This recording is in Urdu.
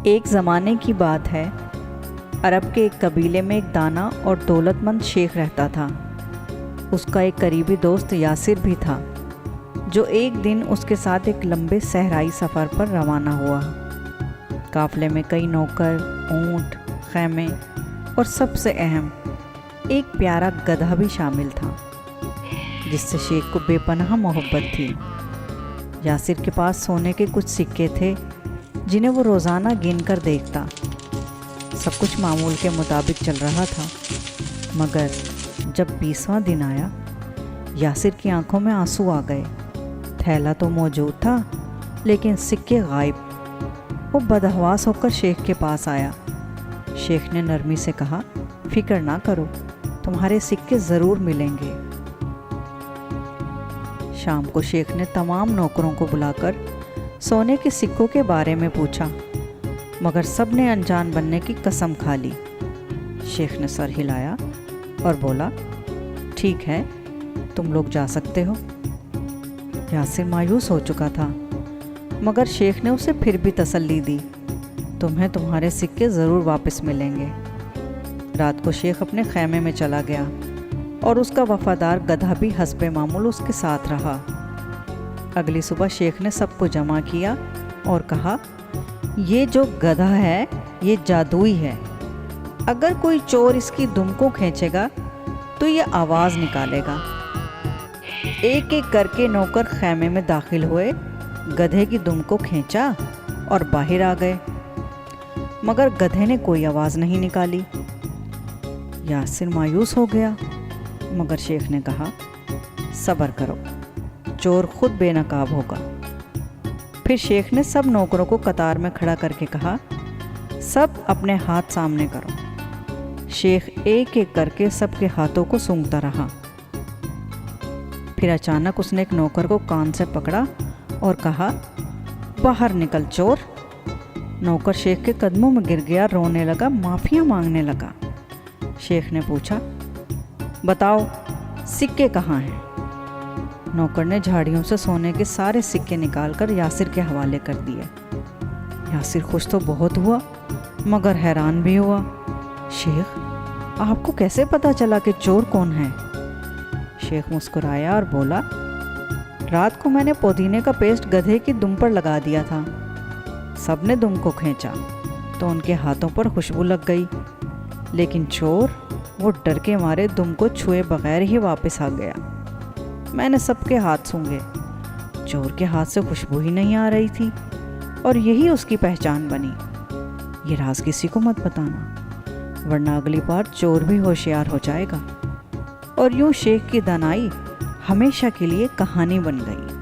ایک زمانے کی بات ہے، عرب کے ایک قبیلے میں ایک دانا اور دولت مند شیخ رہتا تھا۔ اس کا ایک قریبی دوست یاسر بھی تھا، جو ایک دن اس کے ساتھ ایک لمبے صحرائی سفر پر روانہ ہوا۔ قافلے میں کئی نوکر، اونٹ، خیمے اور سب سے اہم ایک پیارا گدھا بھی شامل تھا، جس سے شیخ کو بے پناہ محبت تھی۔ یاسر کے پاس سونے کے کچھ سکے تھے جنہیں وہ روزانہ گن کر دیکھتا۔ سب کچھ معمول کے مطابق چل رہا تھا، مگر جب 20واں دن آیا، یاسر کی آنکھوں میں آنسو آ گئے۔ تھیلا تو موجود تھا، لیکن سکے غائب۔ وہ بدحواس ہو کر شیخ کے پاس آیا۔ شیخ نے نرمی سے کہا، فکر نہ کرو، تمہارے سکے ضرور ملیں گے۔ شام کو شیخ نے تمام نوکروں کو بلا کر سونے کے سکوں کے بارے میں پوچھا، مگر سب نے انجان بننے کی قسم کھا لی۔ شیخ نے سر ہلایا اور بولا، ٹھیک ہے، تم لوگ جا سکتے ہو۔ یاسر مایوس ہو چکا تھا، مگر شیخ نے اسے پھر بھی تسلی دی، تمہیں تمہارے سکے ضرور واپس ملیں گے۔ رات کو شیخ اپنے خیمے میں چلا گیا اور اس کا وفادار گدھا بھی حسب معمول اس کے ساتھ رہا۔ اگلی صبح شیخ نے سب کو جمع کیا اور کہا، یہ جو گدھا ہے یہ جادوئی ہے۔ اگر کوئی چور اس کی دم کو کھینچے گا تو یہ آواز نکالے گا۔ ایک ایک کر کے نوکر خیمے میں داخل ہوئے، گدھے کی دم کو کھینچا اور باہر آ گئے، مگر گدھے نے کوئی آواز نہیں نکالی۔ یاسر مایوس ہو گیا، مگر شیخ نے کہا، صبر کرو، چور خود بے نقاب ہوگا۔ پھر شیخ نے سب نوکروں کو قطار میں کھڑا کر کے کہا، سب اپنے ہاتھ سامنے کرو۔ شیخ ایک ایک کر کے سب کے ہاتھوں کو سونگھتا رہا۔ پھر اچانک اس نے ایک نوکر کو کان سے پکڑا اور کہا، باہر نکل چور۔ نوکر شیخ کے قدموں میں گر گیا، رونے لگا، معافیاں مانگنے لگا۔ شیخ نے پوچھا، بتاؤ سکے کہاں ہیں؟ نوکر نے جھاڑیوں سے سونے کے سارے سکے نکال کر یاسر کے حوالے کر دیے۔ یاسر خوش تو بہت ہوا، مگر حیران بھی ہوا۔ شیخ، آپ کو کیسے پتا چلا کہ چور کون ہے؟ شیخ مسکرایا اور بولا، رات کو میں نے پودینے کا پیسٹ گدھے کی دم پر لگا دیا تھا۔ سب نے دم کو کھینچا تو ان کے ہاتھوں پر خوشبو لگ گئی، لیکن چور، وہ ڈر کے مارے دم کو چھوئے بغیر ہی واپس آ گیا۔ میں نے سب کے ہاتھ سونگھے، چور کے ہاتھ سے خوشبو ہی نہیں آ رہی تھی، اور یہی اس کی پہچان بنی۔ یہ راز کسی کو مت بتانا، ورنہ اگلی بار چور بھی ہوشیار ہو جائے گا۔ اور یوں شیخ کی دانائی ہمیشہ کے لیے کہانی بن گئی۔